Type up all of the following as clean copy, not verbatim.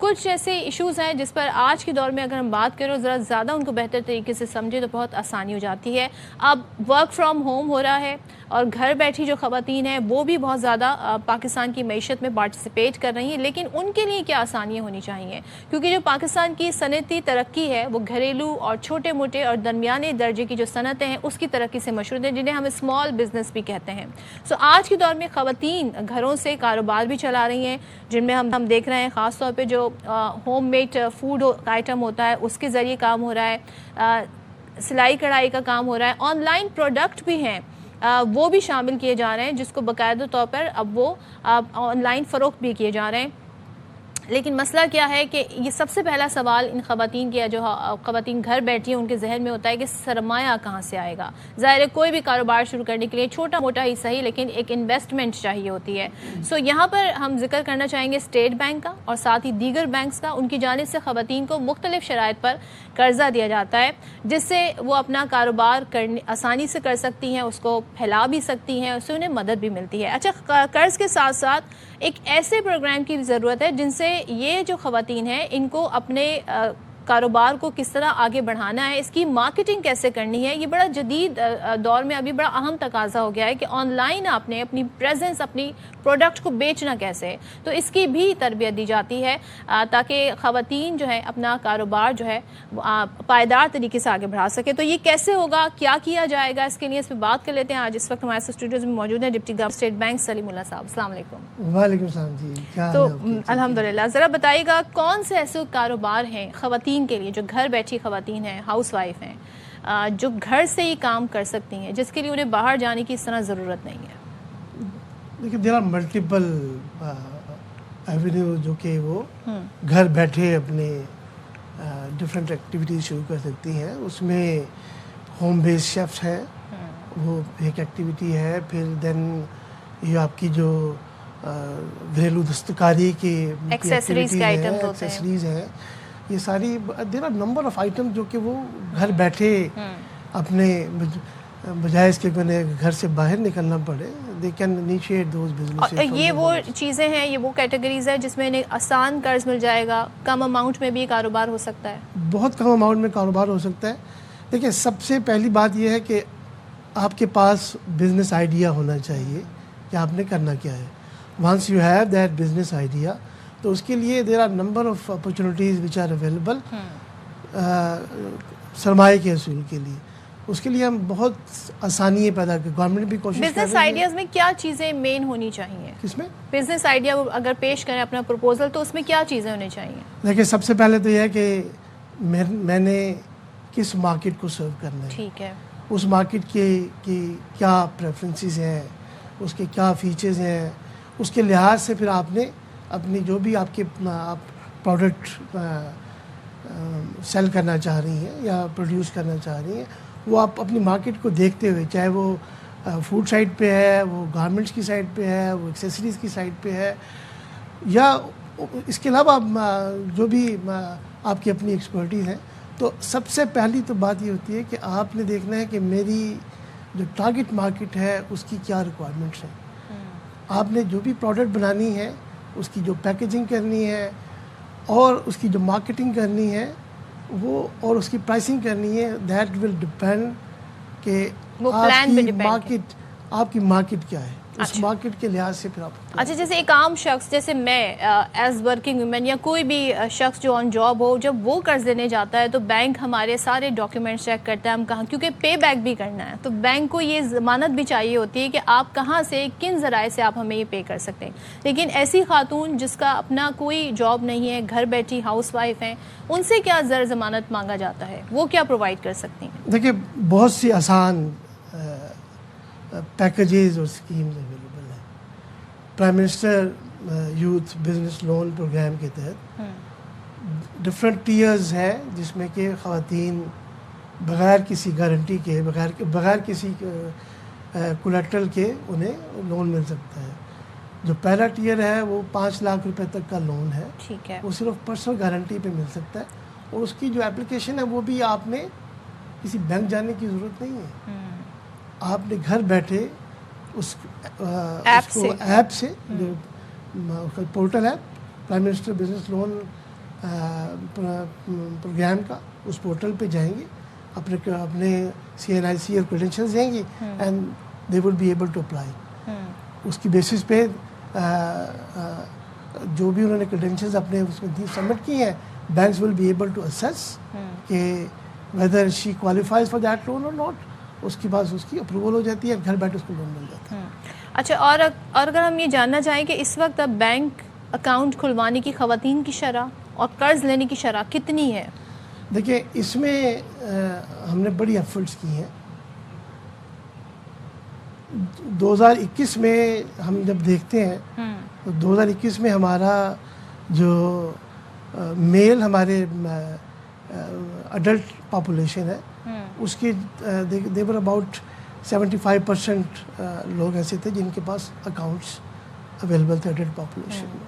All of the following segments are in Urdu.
کچھ ایسے ایشوز ہیں جس پر آج کے دور میں اگر ہم بات کریں ذرا زیادہ ان کو بہتر طریقے سے سمجھیں تو بہت آسانی ہو جاتی ہے. اب ورک فرام ہوم ہو رہا ہے اور گھر بیٹھی جو خواتین ہیں وہ بھی بہت زیادہ پاکستان کی معیشت میں پارٹیسپیٹ کر رہی ہیں, لیکن ان کے لیے کیا آسانیاں ہونی چاہیے, کیونکہ جو پاکستان کی صنعتی ترقی ہے وہ گھریلو اور چھوٹے موٹے اور درمیانے درجے کی جو صنعتیں ہیں اس کی ترقی سے مشہور ہیں, جنہیں ہم اسمال بزنس بھی کہتے ہیں. آج کے دور میں خواتین گھروں سے کاروبار بھی چلا رہی ہیں, جن میں ہم دیکھ رہے ہیں خاص طور پہ جو ہوم میڈ فوڈ آئٹم ہوتا ہے اس کے ذریعے کام ہو رہا ہے, سلائی کڑھائی کا کام ہو رہا ہے, آن لائن پروڈکٹ بھی ہیں وہ بھی شامل کیے جا رہے ہیں جس کو باقاعدہ طور پر اب وہ آن لائن فروخت بھی کیے جا رہے ہیں. لیکن مسئلہ کیا ہے کہ یہ سب سے پہلا سوال ان خواتین کی جو خواتین گھر بیٹھی ہیں ان کے ذہن میں ہوتا ہے کہ سرمایہ کہاں سے آئے گا. ظاہر ہے کوئی بھی کاروبار شروع کرنے کے لیے چھوٹا موٹا ہی صحیح لیکن ایک انویسٹمنٹ چاہیے ہوتی ہے. یہاں پر ہم ذکر کرنا چاہیں گے اسٹیٹ بینک کا اور ساتھ ہی دیگر بینکس کا. ان کی جانب سے خواتین کو مختلف شرائط پر قرضہ دیا جاتا ہے جس سے وہ اپنا کاروبار آسانی سے کر سکتی ہیں, اس کو پھیلا بھی سکتی ہیں, اس سے انہیں مدد بھی ملتی ہے. اچھا, قرض کے ساتھ ساتھ ایک ایسے پروگرام کی ضرورت ہے جن سے یہ جو خواتین ہیں ان کو اپنے کاروبار کو کس طرح آگے بڑھانا ہے, اس کی مارکیٹنگ کیسے کرنی ہے. یہ بڑا جدید دور میں ابھی بڑا اہم تقاضا ہو گیا ہے کہ آن لائن آپ نے اپنی پریزنس, اپنی پروڈکٹ کو بیچنا کیسے, تو اس کی بھی تربیت دی جاتی ہے تاکہ خواتین جو ہے اپنا کاروبار جو ہے پائیدار طریقے سے آگے بڑھا سکے. تو یہ کیسے ہوگا, کیا کیا جائے گا, اس کے لیے اس پہ بات کر لیتے ہیں. آج اس وقت ہمارے اسٹوڈیوز میں موجود ہیں ڈپٹی گورنر اسٹیٹ بینک سلیم اللہ صاحب. السلام علیکم. وعلیکم السلام جی. تو الحمدللہ, ذرا بتائیے گا کون سے ایسے کاروبار ہیں خواتین کے لیے جو گھر بیٹھی خواتین ہیں, ہاؤس وائف ہیں, جو گھر سے ہی کام کر سکتی ہیں, جس کے لیے انہیں باہر جانے کی اس طرح ضرورت نہیں ہے. دیکھیں دیر آر ملٹیپل ایونیو جو کہ وہ گھر بیٹھے اپنے ڈفرینٹ ایکٹیویٹیز شروع کر سکتی ہیں. اس میں ہوم بیس شیفس ہیں, وہ ایک ایکٹیویٹی ہے. پھر دین یہ آپ کی جو گھریلو دستکاری کی ایکسیسریز ہیں, یہ ساری there are number of item جو کہ وہ گھر بیٹھے اپنے بجائے اس کے گھر سے باہر نکلنا پڑے, they can initiate those businesses. یہ وہ چیزیں ہیں, یہ وہ کیٹیگریز ہیں جس میں انہیں آسان قرض مل جائے گا, کم اماؤنٹ میں بھی کاروبار ہو سکتا ہے. بہت کم اماؤنٹ میں کاروبار ہو سکتا ہے. دیکھیں سب سے پہلی بات یہ ہے کہ آپ کے پاس بزنس آئیڈیا ہونا چاہیے کہ آپ نے کرنا کیا ہے. Once you have that business idea تو اس کے لیے there are number of opportunities which are available سرمایہ کے حصول کے لیے. اس کے لیے ہم بہت آسانی پیدا کی, گورنمنٹ بھی کوشش کر رہی ہے. بزنس آئیڈیاز میں کیا چیزیں مین ہونی چاہیے؟ کس میں بزنس آئیڈیا اگر پیش کریں اپنا پروپوزل تو اس میں کیا چیزیں ہونی چاہیے؟ دیکھیں سب سے پہلے تو یہ ہے کہ میں نے کس مارکیٹ کو سرو کرنا ہے. ٹھیک ہے. اس مارکیٹ کی کیا پریفرنسز ہیں, اس کے کیا فیچرز ہیں, اس کے لحاظ سے پھر آپ نے اپنی جو بھی آپ پروڈکٹ سیل کرنا چاہ رہی ہیں یا پروڈیوس کرنا چاہ رہی ہیں, وہ آپ اپنی مارکیٹ کو دیکھتے ہوئے, چاہے وہ فوڈ سائٹ پہ ہے, وہ گارمنٹس کی سائٹ پہ ہے, وہ ایکسیسریز کی سائٹ پہ ہے, یا اس کے علاوہ جو بھی آپ کی اپنی ایکسپرٹیز ہیں, تو سب سے پہلی تو بات یہ ہوتی ہے کہ آپ نے دیکھنا ہے کہ میری جو ٹارگٹ مارکیٹ ہے اس کی کیا ریکوائرمنٹس ہیں. آپ نے جو بھی پروڈکٹ بنانی ہے اس کی جو پیکیجنگ کرنی ہے اور اس کی جو مارکیٹنگ کرنی ہے وہ, اور اس کی پرائسنگ کرنی ہے, دیٹ ول ڈپینڈ کہ آپ کی مارکیٹ کیا ہے, اس مارکیٹ کے لحاظ سے پھر آپ. اچھا, جیسے ایک عام شخص جیسے میں ایز ورکنگ ویمن یا کوئی بھی شخص جو آن جاب ہو, جب وہ قرض لینے جاتا ہے تو بینک ہمارے سارے ڈاکیومنٹس چیک کرتا ہے, ہم کہاں, کیونکہ پے بیک بھی کرنا ہے, تو بینک کو یہ ضمانت بھی چاہیے ہوتی ہے کہ آپ کہاں سے کن ذرائع سے آپ ہمیں یہ پے کر سکتے ہیں. لیکن ایسی خاتون جس کا اپنا کوئی جاب نہیں ہے, گھر بیٹھی ہاؤس وائف ہیں, ان سے کیا ضمانت مانگا جاتا ہے, وہ کیا پرووائڈ کر سکتی ہیں؟ دیکھیے بہت سی آسان پیکیجز اور اسکیمز اویلیبل ہیں. Prime minister youth business loan programme کے تحت ڈفرینٹ ٹیئرز ہیں جس میں کہ خواتین بغیر کسی گارنٹی کے, بغیر کسی کولیٹرل کے انہیں لون مل سکتا ہے. جو پہلا ٹیئر ہے وہ 5 لاکھ روپے تک کا لون ہے. ٹھیک ہے. وہ صرف پرسنل گارنٹی پہ مل سکتا ہے, اور اس کی جو اپلیکیشن ہے وہ بھی آپ نے کسی بینک جانے کی ضرورت نہیں ہے. آپ نے گھر بیٹھے اس ایپ سے, جو پورٹل ہے prime minister business loan programme کا اس پورٹل پہ جائیں گے, اپنے CNIC اور کریڈینشیلز دیں گے and they will be able to apply. اس کی بیسس پہ جو بھی انہوں نے کریڈینشیلز اپنے اس میں سبمٹ کی ہیں, banks will be able to assess کہ whether she qualifies for that loan اور ناٹ. اس کے بعد اس کی اپروول ہو جاتی ہے, گھر بیٹھے اس کو لون مل جاتا ہے. اچھا, اور اگر ہم یہ جاننا چاہیں کہ اس وقت اب بینک اکاؤنٹ کھلوانے کی خواتین کی شرح اور قرض لینے کی شرح کتنی ہے؟ دیکھیں اس میں ہم نے بڑی ایفرٹس کی ہیں. 2021 میں ہم جب دیکھتے ہیں تو 2021 میں ہمارا جو میل ہمارے اڈلٹ پاپولیشن ہے اس کی دیور اباؤٹ 75% لوگ ایسے تھے جن کے پاس اکاؤنٹس اویلیبل تھے اڈلٹ پاپولیشن میں.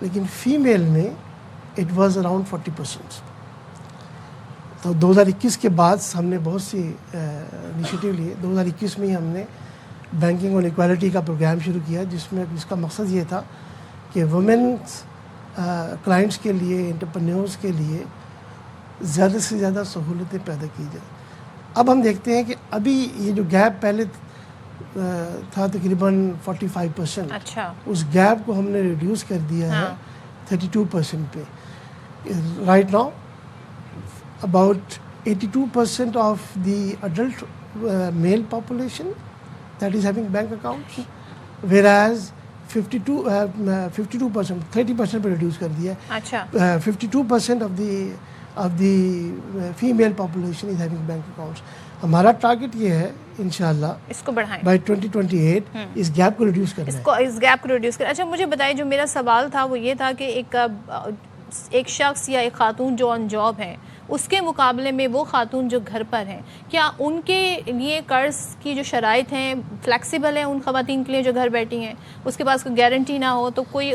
لیکن فیمیل میں اٹ واز اراؤنڈ 40%. تو 2021 کے بعد ہم نے بہت سی انیشیٹو لیے. 2021 میں ہی ہم نے بینکنگ اور ایکوالٹی کا پروگرام شروع کیا جس کا مقصد یہ تھا کہ وومنس کلائنٹس کے لیے, انٹرپرینیورس کے لیے زیادہ سے زیادہ سہولتیں پیدا کی جائیں. اب ہم دیکھتے ہیں کہ ابھی یہ جو گیپ پہلے تھا تقریباً 45%, اچھا, اس گیپ کو ہم نے ریڈیوس کر دیا ہے 32% پہ. Right now about 82% of the adult male population that is having bank accounts, whereas 52% 30% پہ ریڈیوس کر دیا ہے. اچھا, 52% of the female population is having bank accounts. ہمارا ٹارگٹ یہ ہے انشاءاللہ اس کو بڑھائیں بائی 2028 اس گیپ کو ریڈیوس کرنا ہے. اس گیپ کو ریڈیوس کرنا. اچھا مجھے بتائیے, جو میرا سوال تھا وہ یہ تھا کہ ایک شخص یا ایک خاتون جو آن جاب ہیں, اس کے مقابلے میں وہ خاتون جو گھر پر ہیں, کیا ان کے لیے قرض کی جو شرائط ہیں فلیکسیبل ہیں ان خواتین کے لیے جو گھر بیٹھی ہیں, اس کے پاس کوئی گارنٹی نہ ہو تو کوئی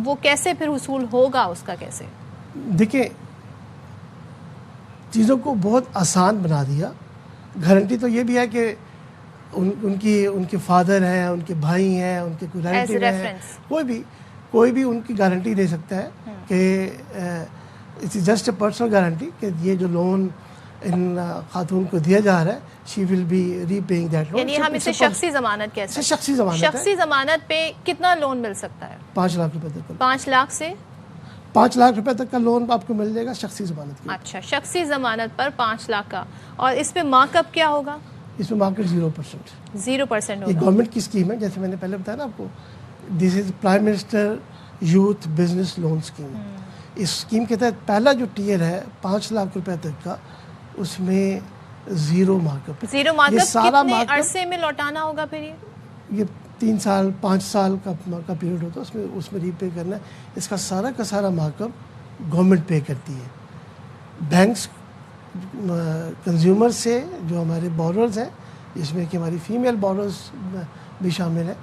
وہ کیسے پھر حصول ہوگا اس کا کیسے؟ دیکھیں چیزوں کو بہت آسان بنا دیا. گارنٹی تو یہ بھی ہے کہ ان کے فادر ہیں, ان کے بھائی ہیں, ان کے کوئی ریلیٹیو ہیں, کوئی بھی ان کی گارنٹی دے سکتا ہے کہ it's just a personal guarantee کہ یہ جو لون ان خاتون کو دیا جا رہا ہے she will be repaying that loan. یعنی ہم اسے شخصی ضمانت کہتے ہیں. شخصی ضمانت پہ کتنا لون مل سکتا ہے؟ 5 لاکھ روپے تک. 5 لاکھ سے 5 لاکھ روپے تک کا لون آپ کو مل جائے گا شخصی ضمانت کا. اچھا, شخصی ضمانت پر 5 لاکھ کا. اور اس پہ مارک اپ کیا ہوگا؟ اس میں مارک اپ 0%. 0% یہ گورنمنٹ کی اسکیم ہے, جیسے میں نے پہلے بتایا نا آپ کو, this is prime minister youth business loan scheme. اس اسکیم کے تحت پہلا جو ٹیئر ہے 5 لاکھ روپے تک کا, اس میں 0 مارک اپ. 0 مارک اپ کتنے عرصے میں لوٹانا ہوگا پھر؟ یہ 3 سال 5 سال کا پیریڈ ہوتا ہے, اس میں ری پے کرنا ہے. اس کا سارا مارک اپ گورنمنٹ پے کرتی ہے. بینکس کنزیومر سے جو ہمارے بوررز ہیں, جس میں کہ ہماری فیمیل بوررز بھی شامل ہیں,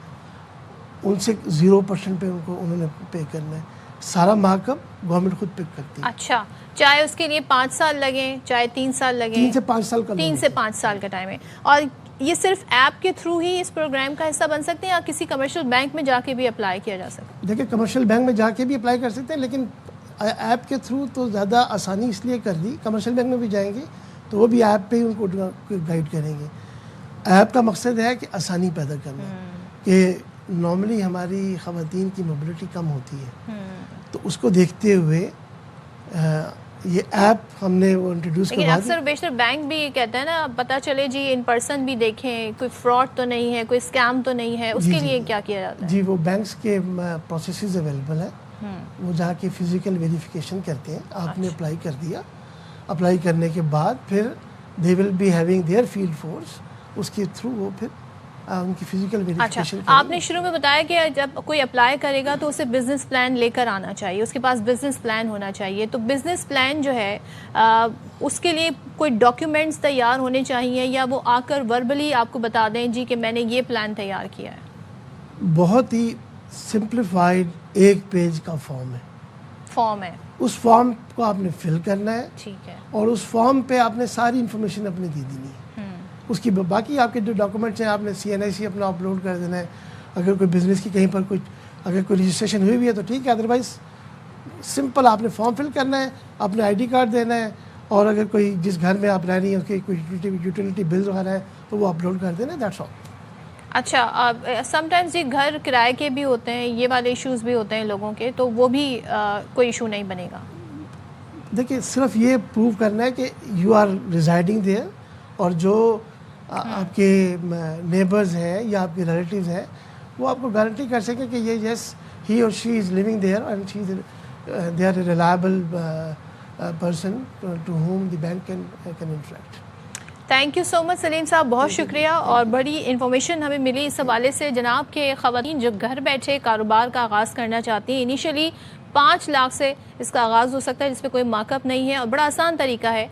ان سے 0% پہ انہوں نے پے کرنا ہے. سارا مارک اپ گورنمنٹ خود پے کرتی ہے. اچھا, چاہے اس کے لیے 5 سال لگیں چاہے 3 سال لگیں. 3 سے 5 سال کا 3 سے 5 سال کا ٹائم ہے. اور یہ صرف ایپ کے تھرو ہی اس پروگرام کا حصہ بن سکتے ہیں یا کسی کمرشل بینک میں جا کے بھی اپلائی کیا جا سکتا ہے؟ دیکھیں کمرشل بینک میں جا کے بھی اپلائی کر سکتے ہیں, لیکن ایپ کے تھرو تو زیادہ آسانی اس لیے کر دی. کمرشل بینک میں بھی جائیں گے تو وہ بھی ایپ پہ ہی ان کو گائیڈ کریں گے. ایپ کا مقصد ہے کہ آسانی پیدا کرنا, کہ نارملی ہماری خواتین کی موبلٹی کم ہوتی ہے, تو اس کو دیکھتے ہوئے یہ ایپ ہم نے وہ انٹروڈیوس کروا دی. اکثر بیشتر بینک بھی کہتا ہے نا, پتہ چلے جی ان پرسن بھی دیکھیں, کوئی فراڈ تو نہیں ہے, کوئی اسکیم تو نہیں ہے, اس کے لیے کیا کیا جاتا ہے؟ جی وہ بینکس کے پروسیسز اویلیبل ہیں, وہ جا کے فزیکل ویریفیکیشن کرتے ہیں. آپ نے اپلائی کر دیا, اپلائی کرنے کے بعد پھر they will be having their field force, اس کے تھرو وہ پھر ان کی فزیکل ویریفیکیشن. آپ نے شروع میں بتایا کہ جب کوئی اپلائی کرے گا تو اسے بزنس پلان لے کر آنا چاہیے, اس کے پاس بزنس پلان ہونا چاہیے. تو بزنس پلان جو ہے اس کے لیے کوئی ڈاکیومنٹس تیار ہونے چاہیے یا وہ آ کر وربلی آپ کو بتا دیں جی کہ میں نے یہ پلان تیار کیا ہے؟ بہت ہی سمپلیفائڈ 1 پیج کا فارم ہے. اس فارم کو آپ نے فل کرنا ہے, ٹھیک ہے, اور اس فارم پہ آپ نے ساری انفارمیشن اپنے دے دینی ہے. اس کی باقی آپ کے جو ڈاکومنٹس ہیں آپ نے CNIC اپنا اپلوڈ کر دینا ہے. اگر کوئی بزنس کی کہیں پر اگر کوئی رجسٹریشن ہوئی بھی ہے تو ٹھیک ہے, ادروائز سمپل آپ نے فارم فل کرنا ہے، اپنا آئی ڈی کارڈ دینا ہے، اور اگر کوئی جس گھر میں آپ رہ رہی ہیں اس کے کوئی یوٹیلیٹی بلز وغیرہ ہے تو وہ اپلوڈ کر دینا، دیٹس آل. اچھا، سم ٹائمز یہ گھر کرائے کے بھی ہوتے ہیں، یہ والے ایشوز بھی ہوتے ہیں لوگوں کے، تو وہ بھی کوئی ایشو نہیں بنے گا؟ دیکھیے صرف یہ پروو کرنا ہے کہ یو آر ریزائڈنگ دیئر، اور جو آپ کے نیبرز ہیں یا آپ کے ریلیٹیوز ہیں وہ آپ کو گارنٹی کر سکیں کہ یہ یس ہی اور she is living there and she they are a reliable person to home the bank can interact. Thank you so much Saleem sahib, بہت شکریہ، اور بڑی انفارمیشن ہمیں ملی اس حوالے سے جناب کے خواتین جو گھر بیٹھے کاروبار کا آغاز کرنا چاہتی ہیں، انیشلی 5 لاکھ سے اس کا آغاز ہو سکتا ہے جس پہ کوئی مارک اپ نہیں ہے اور بڑا آسان طریقہ ہے.